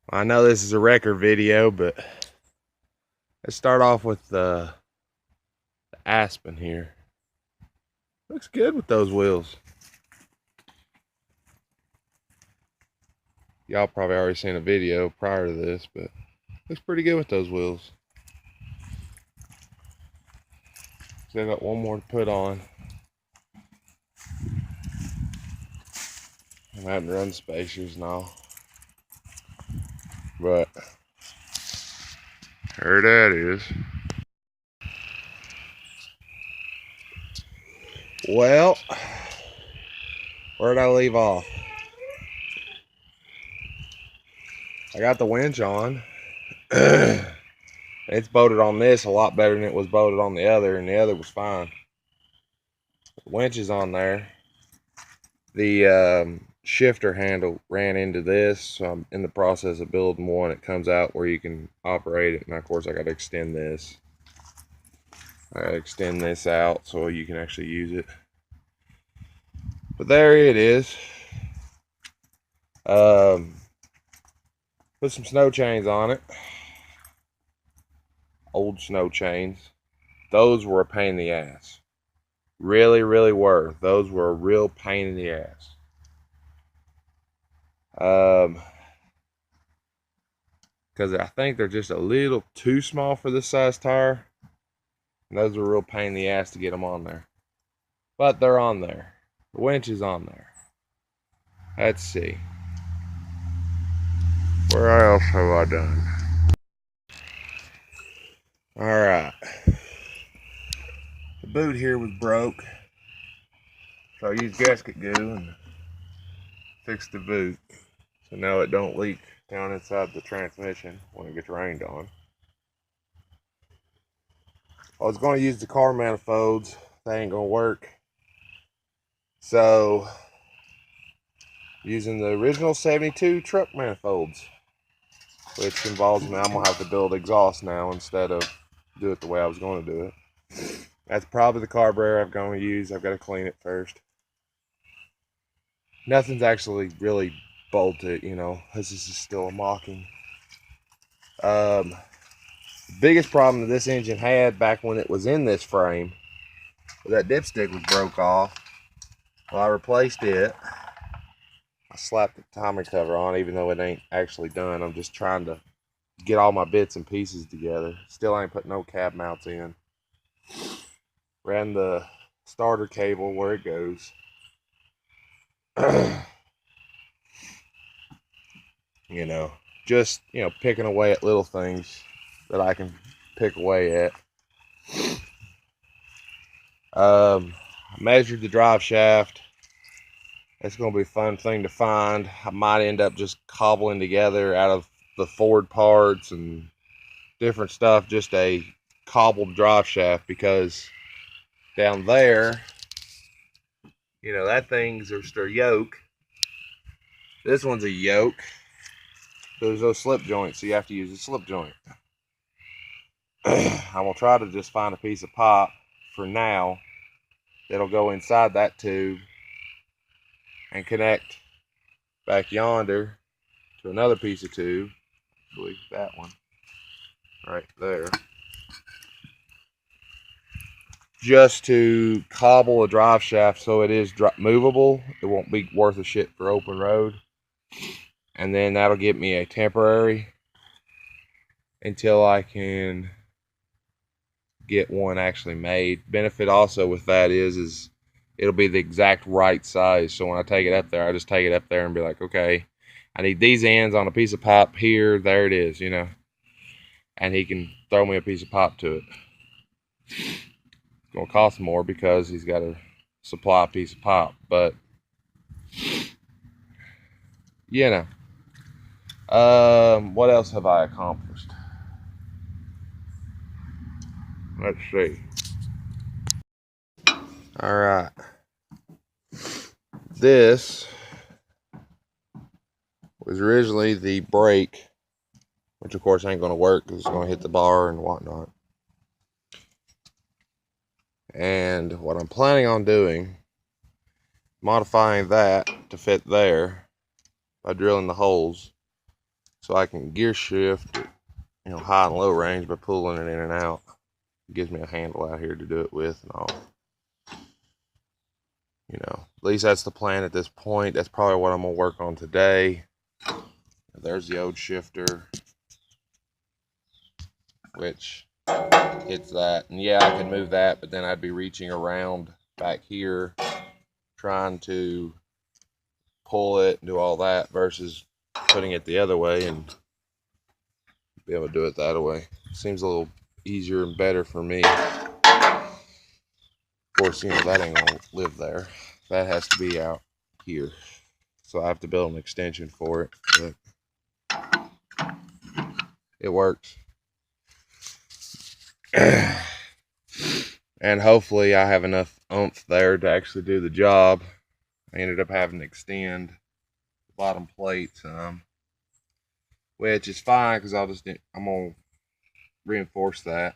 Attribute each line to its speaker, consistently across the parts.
Speaker 1: I know this is a record video, but let's start off with the Aspen here. Looks good with those wheels. Y'all probably already seen a video prior to this, but looks pretty good with those wheels. Still got one more to put on. I'm having to run spacers and all. But there that is. Well, where'd I leave off? I got the winch on. It's bolted on this a lot better than it was bolted on the other, and the other was fine. The winch is on there. The shifter handle ran into this, so I'm in the process of building one. It comes out where you can operate it, and of course I got to extend this. I got to extend this out so you can actually use it. But there it is. Put some snow chains on it. Old snow chains. Those were a pain in the ass. Really, really were. Those were a real pain in the ass. Because I think they're just a little too small for this size tire. And those were a real pain in the ass to get them on there. But they're on there. The winch is on there. Let's see. Where else have I done? Alright. The boot here was broke. So I used gasket glue and fixed the boot. So now it don't leak down inside the transmission when it gets rained on. I was going to use the car manifolds. They ain't going to work. So, using the original 72 truck manifolds, which involves me, I'm going to have to build exhaust now instead of do it the way I was going to do it. That's probably the carburetor I'm going to use. I've got to clean it first. Nothing's actually really bolted, you know. This is just still a mocking. The biggest problem that this engine had back when it was in this frame was that dipstick was broke off. Well, I replaced it. I slapped the timing cover on, even though it ain't actually done. I'm just trying to get all my bits and pieces together. Still ain't put no cab mounts in. Ran the starter cable where it goes. You know, just, you know, picking away at little things that I can pick away at. I measured the drive shaft. It's going to be a fun thing to find. I might end up just cobbling together out of the Ford parts and different stuff just a cobbled drive shaft, because down there, you know, that thing's just a yoke. This one's a yoke. There's no slip joint, so you have to use a slip joint. I'm going to try to just find a piece of pipe for now that'll go inside that tube and connect back yonder to another piece of tube. I believe that one right there, just to cobble a drive shaft so it is movable. It won't be worth a shit for open road. And then that'll get me a temporary until I can get one actually made. Benefit also with that is it'll be the exact right size. So when I take it up there, I just take it up there and be like, okay, I need these ends on a piece of pipe here. There it is, you know. And he can throw me a piece of pipe to it. It's going to cost more because he's got to supply a piece of pipe. But, you know. What else have I accomplished? Let's see. Alright. This was originally the brake, which of course ain't going to work because it's going to hit the bar and whatnot. And what I'm planning on doing, modifying that to fit there by drilling the holes so I can gear shift it, high and low range by pulling it in and out. It gives me a handle out here to do it with and all. At least that's the plan at this point. That's probably what I'm gonna work on today. There's the old shifter, which hits that, and yeah, I can move that, but then I'd be reaching around back here trying to pull it and do all that versus putting it the other way and be able to do it that way. Seems a little easier and better for me. Of course, that ain't gonna live there. That has to be out here, so I have to build an extension for it, but it works. And hopefully I have enough oomph there to actually do the job. I ended up having to extend the bottom plate some, which is fine because I'm gonna reinforce that.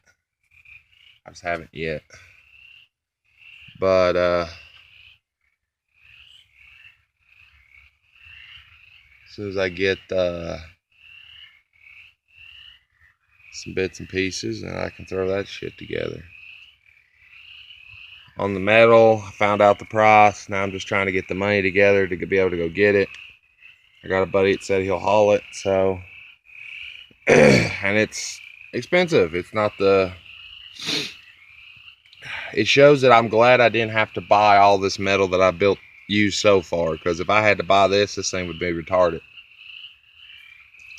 Speaker 1: I just haven't yet. But as soon as I get some bits and pieces, and I can throw that shit together. On the metal, I found out the price. Now I'm just trying to get the money together to be able to go get it. I got a buddy that said he'll haul it, so and it's expensive. It's not the. It shows that I'm glad I didn't have to buy all this metal that I used so far, because if I had to buy this thing would be retarded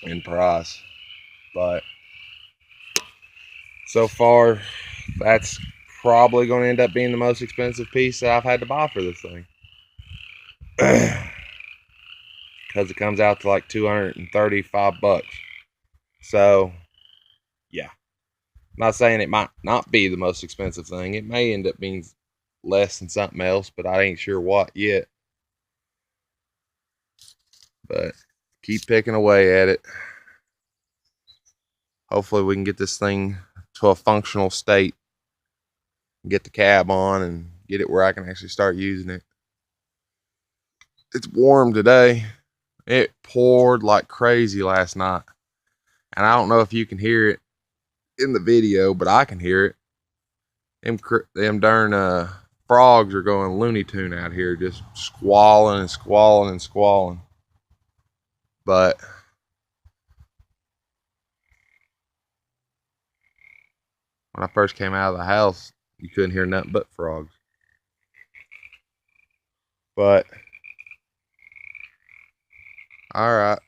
Speaker 1: in price. But so far, that's probably going to end up being the most expensive piece that I've had to buy for this thing. Because it comes out to like $235. So, yeah. I'm not saying it might not be the most expensive thing. It may end up being less than something else, but I ain't sure what yet. But keep picking away at it. Hopefully we can get this thing to a functional state. Get the cab on and get it where I can actually start using it. It's warm today. It poured like crazy last night. And I don't know if you can hear it in the video, but I can hear it. Them darn frogs are going Looney Tune out here, just squalling and squalling and squalling. But when I first came out of the house, you couldn't hear nothing but frogs. But all right.